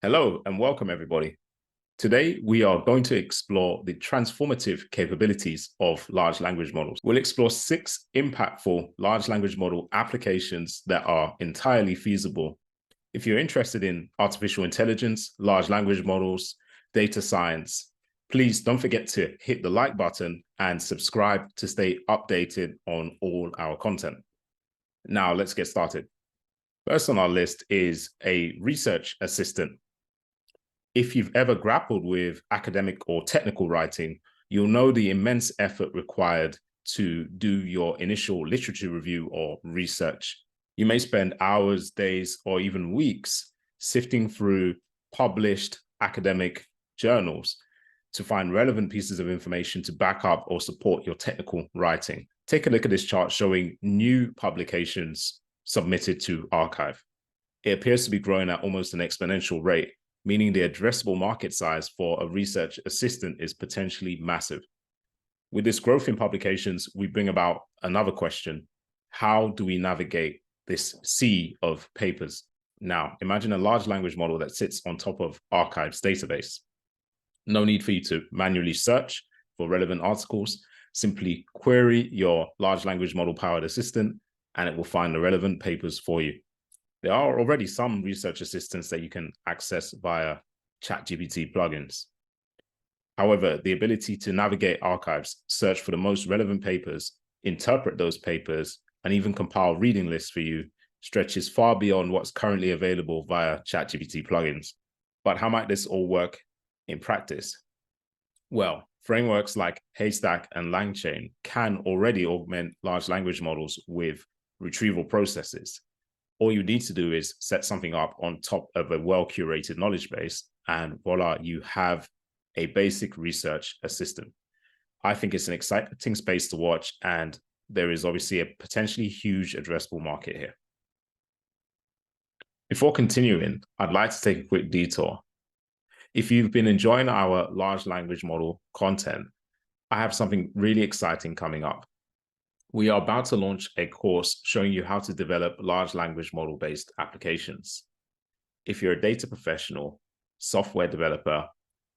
Hello and welcome, everybody. Today, we are going to explore the transformative capabilities of large language models. We'll explore 6 impactful large language model applications that are entirely feasible. If you're interested in artificial intelligence, large language models, data science, please don't forget to hit the like button and subscribe to stay updated on all our content. Now, let's get started. First on our list is a research assistant. If you've ever grappled with academic or technical writing, you'll know the immense effort required to do your initial literature review or research. You may spend hours, days, or even weeks sifting through published academic journals to find relevant pieces of information to back up or support your technical writing. Take a look at this chart showing new publications submitted to arXiv. It appears to be growing at almost an exponential rate, meaning the addressable market size for a research assistant is potentially massive. With this growth in publications, we bring about another question. How do we navigate this sea of papers? Now, imagine a large language model that sits on top of arXiv's database. No need for you to manually search for relevant articles. Simply query your large language model powered assistant, and it will find the relevant papers for you. There are already some research assistants that you can access via ChatGPT plugins. However, the ability to navigate archives, search for the most relevant papers, interpret those papers, and even compile reading lists for you stretches far beyond what's currently available via ChatGPT plugins. But how might this all work in practice? Well, frameworks like Haystack and LangChain can already augment large language models with retrieval processes. All you need to do is set something up on top of a well-curated knowledge base, and voila, you have a basic research assistant. I think it's an exciting space to watch, and there is obviously a potentially huge addressable market here. Before continuing, I'd like to take a quick detour. If you've been enjoying our large language model content, I have something really exciting coming up. We are about to launch a course showing you how to develop large language model-based applications. If you're a data professional, software developer,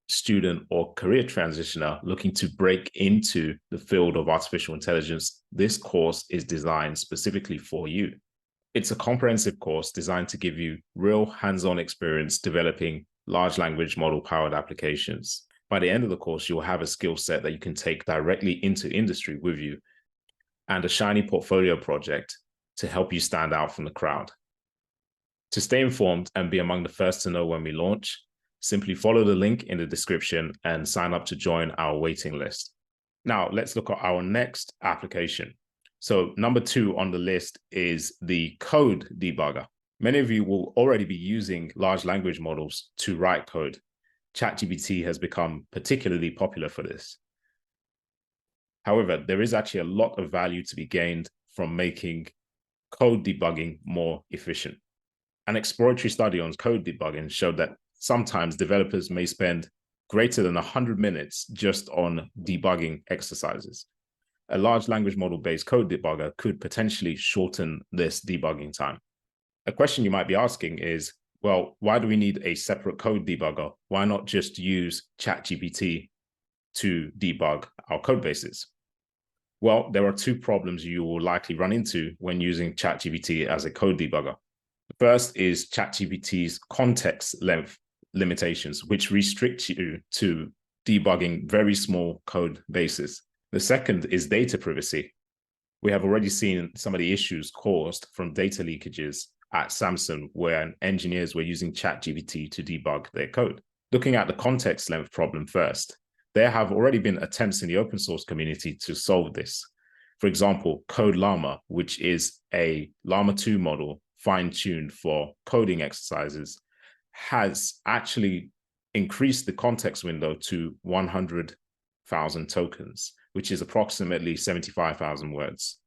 student, or career transitioner looking to break into the field of artificial intelligence, this course is designed specifically for you. It's a comprehensive course designed to give you real hands-on experience developing large language model-powered applications. By the end of the course, you'll have a skill set that you can take directly into industry with you, and a shiny portfolio project to help you stand out from the crowd. To stay informed and be among the first to know when we launch, simply follow the link in the description and sign up to join our waiting list. Now, let's look at our next application. So number 2 on the list is the code debugger. Many of you will already be using large language models to write code. ChatGPT has become particularly popular for this. However, there is actually a lot of value to be gained from making code debugging more efficient. An exploratory study on code debugging showed that sometimes developers may spend greater than 100 minutes just on debugging exercises. A large language model-based code debugger could potentially shorten this debugging time. A question you might be asking is, well, why do we need a separate code debugger? Why not just use ChatGPT to debug our code bases? Well, there are 2 problems you will likely run into when using ChatGPT as a code debugger. The first is ChatGPT's context length limitations, which restrict you to debugging very small code bases. The second is data privacy. We have already seen some of the issues caused from data leakages at Samsung, where engineers were using ChatGPT to debug their code. Looking at the context length problem first, there have already been attempts in the open source community to solve this. For example, Code Llama, which is a Llama 2 model fine-tuned for coding exercises, has actually increased the context window to 100,000 tokens, which is approximately 75,000 words.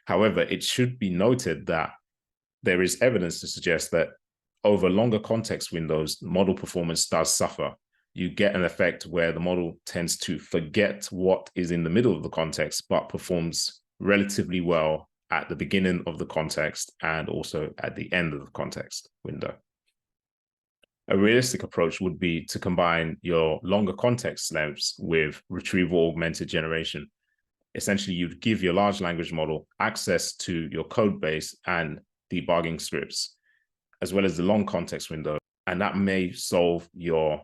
However, it should be noted that there is evidence to suggest that over longer context windows, model performance does suffer. You get an effect where the model tends to forget what is in the middle of the context, but performs relatively well at the beginning of the context and also at the end of the context window. A realistic approach would be to combine your longer context lengths with retrieval augmented generation. Essentially, you'd give your large language model access to your code base and debugging scripts, as well as the long context window, and that may solve your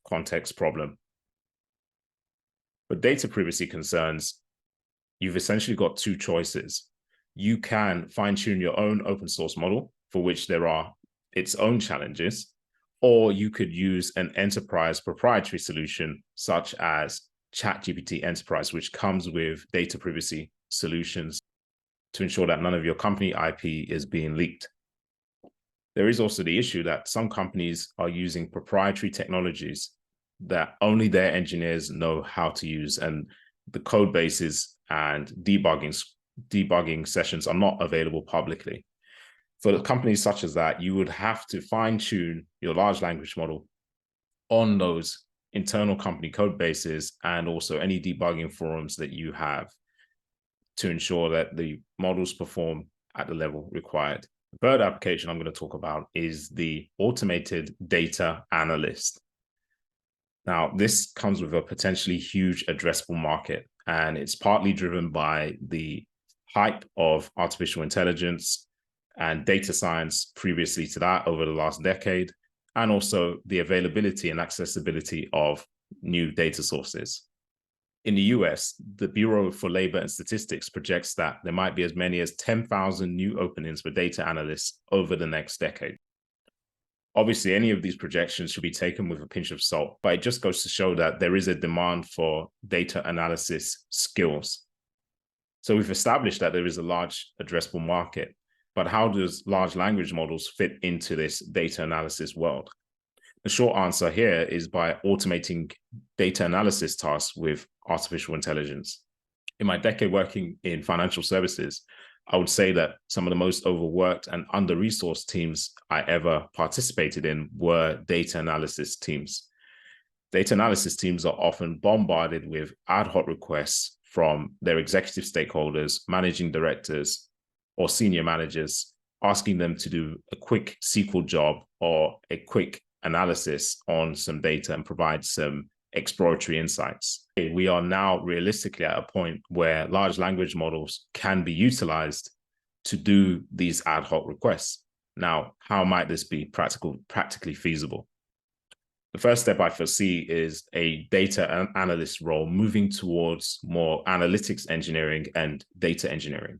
context problem. For data privacy concerns, you've essentially got two choices. You can fine-tune your own open source model, for which there are its own challenges, or you could use an enterprise proprietary solution such as ChatGPT Enterprise, which comes with data privacy solutions to ensure that none of your company IP is being leaked. There is also the issue that some companies are using proprietary technologies that only their engineers know how to use, and the code bases and debugging sessions are not available publicly. For companies such as that, you would have to fine-tune your large language model on those internal company code bases and also any debugging forums that you have to ensure that the models perform at the level required. The third application I'm going to talk about is the automated data analyst. Now, this comes with a potentially huge addressable market, and it's partly driven by the hype of artificial intelligence and data science previously to that over the last decade, and also the availability and accessibility of new data sources. In the US, the Bureau for Labor and Statistics projects that there might be as many as 10,000 new openings for data analysts over the next decade. Obviously, any of these projections should be taken with a pinch of salt, but it just goes to show that there is a demand for data analysis skills. So we've established that there is a large addressable market, but how does large language models fit into this data analysis world? The short answer here is by automating data analysis tasks with artificial intelligence. In my decade working in financial services, I would say that some of the most overworked and under-resourced teams I ever participated in were data analysis teams. Data analysis teams are often bombarded with ad hoc requests from their executive stakeholders, managing directors, or senior managers, asking them to do a quick SQL job or a quick analysis on some data and provide some exploratory insights. We are now realistically at a point where large language models can be utilized to do these ad hoc requests. Now, how might this be practically feasible? The first step I foresee is a data analyst role moving towards more analytics engineering and data engineering.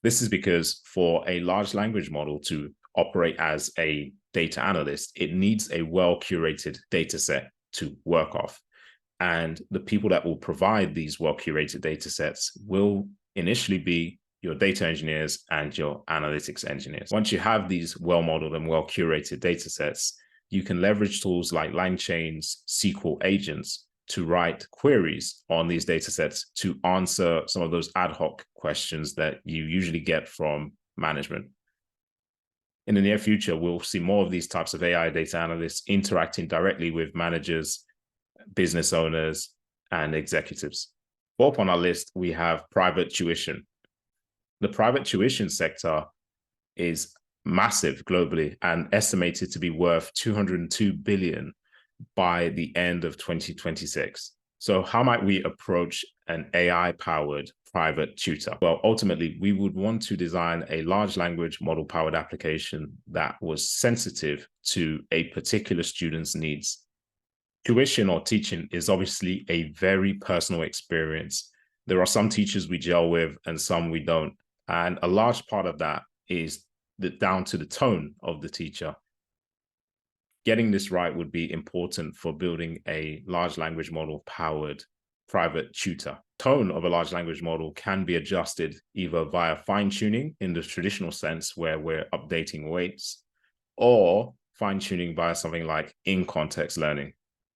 This is because for a large language model to operate as a data analyst, it needs a well-curated data set to work off. And the people that will provide these well-curated data sets will initially be your data engineers and your analytics engineers. Once you have these well-modeled and well-curated data sets, you can leverage tools like LangChain's SQL agents to write queries on these data sets to answer some of those ad hoc questions that you usually get from management. In the near future, we'll see more of these types of AI data analysts interacting directly with managers, business owners, and executives. Fourth on our list, we have private tuition. The private tuition sector is massive globally and estimated to be worth $202 billion by the end of 2026. So how might we approach an AI-powered private tutor? Well, ultimately, we would want to design a large language model-powered application that was sensitive to a particular student's needs. Tuition or teaching is obviously a very personal experience. There are some teachers we gel with and some we don't. And a large part of that is down to the tone of the teacher. Getting this right would be important for building a large language model powered private tutor. Tone of a large language model can be adjusted either via fine-tuning in the traditional sense where we're updating weights, or fine-tuning via something like in-context learning.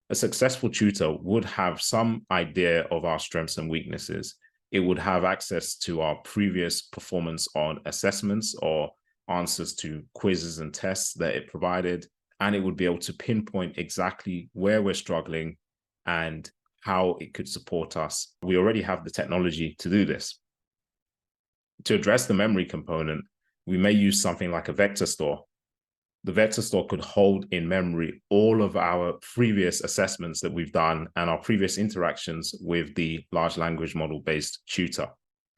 A successful tutor would have some idea of our strengths and weaknesses. It would have access to our previous performance on assessments or answers to quizzes and tests that it provided, and it would be able to pinpoint exactly where we're struggling and how it could support us. We already have the technology to do this. To address the memory component, we may use something like a vector store. The vector store could hold in memory all of our previous assessments that we've done and our previous interactions with the large language model based tutor.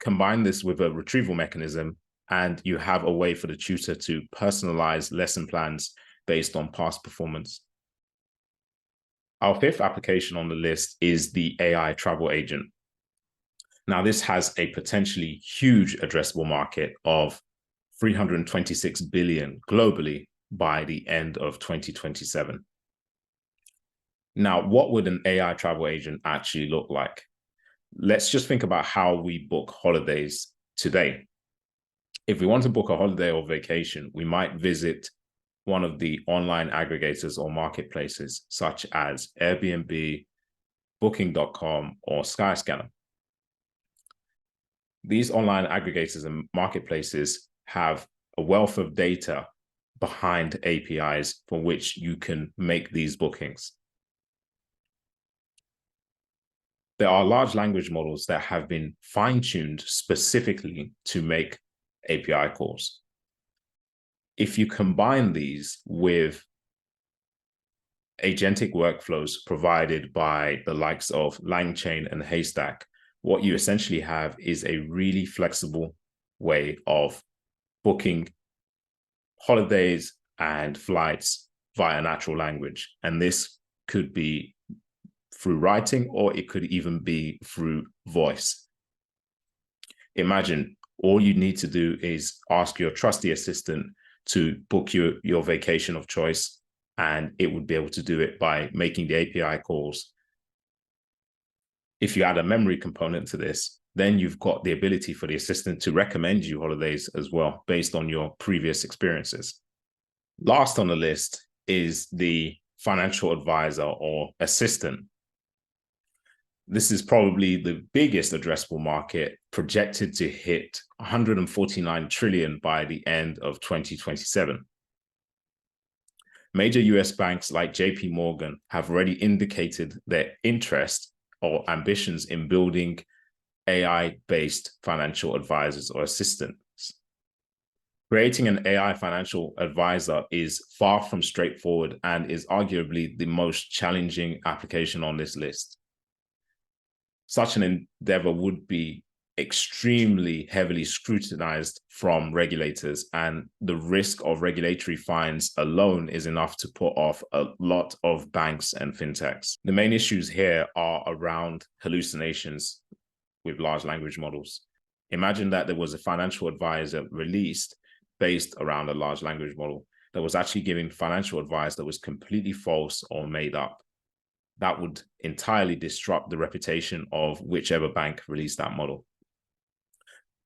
Combine this with a retrieval mechanism, and you have a way for the tutor to personalize lesson plans based on past performance. Our fifth application on the list is the AI travel agent. Now, this has a potentially huge addressable market of 326 billion globally by the end of 2027. Now, what would an AI travel agent actually look like? Let's just think about how we book holidays today. If we want to book a holiday or vacation, we might visit one of the online aggregators or marketplaces, such as Airbnb, Booking.com, or Skyscanner. These online aggregators and marketplaces have a wealth of data behind APIs for which you can make these bookings. There are large language models that have been fine-tuned specifically to make API calls. If you combine these with agentic workflows provided by the likes of LangChain and Haystack, what you essentially have is a really flexible way of booking holidays and flights via natural language. And this could be through writing, or it could even be through voice. Imagine all you need to do is ask your trusty assistant to book your vacation of choice, and it would be able to do it by making the API calls. If you add a memory component to this, then you've got the ability for the assistant to recommend you holidays as well, based on your previous experiences. Last on the list is the financial advisor or assistant. This is probably the biggest addressable market, projected to hit 149 trillion by the end of 2027. Major US banks like JP Morgan have already indicated their interest or ambitions in building AI-based financial advisors or assistants. Creating an AI financial advisor is far from straightforward and is arguably the most challenging application on this list. Such an endeavor would be extremely heavily scrutinized from regulators, and the risk of regulatory fines alone is enough to put off a lot of banks and fintechs. The main issues here are around hallucinations with large language models. Imagine that there was a financial advisor released based around a large language model that was actually giving financial advice that was completely false or made up. That would entirely disrupt the reputation of whichever bank released that model.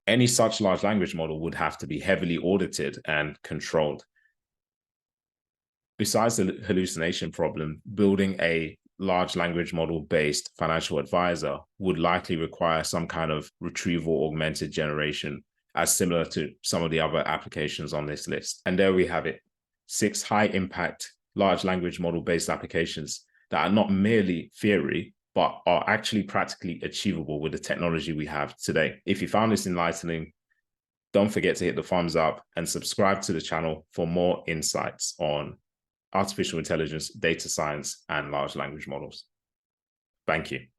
Any such large language model would have to be heavily audited and controlled. Besides the hallucination problem, building a large language model based financial advisor would likely require some kind of retrieval augmented generation, as similar to some of the other applications on this list. And there we have it, 6 high impact large language model based applications that are not merely theory, but are actually practically achievable with the technology we have today. If you found this enlightening, don't forget to hit the thumbs up and subscribe to the channel for more insights on artificial intelligence, data science, and large language models. Thank you.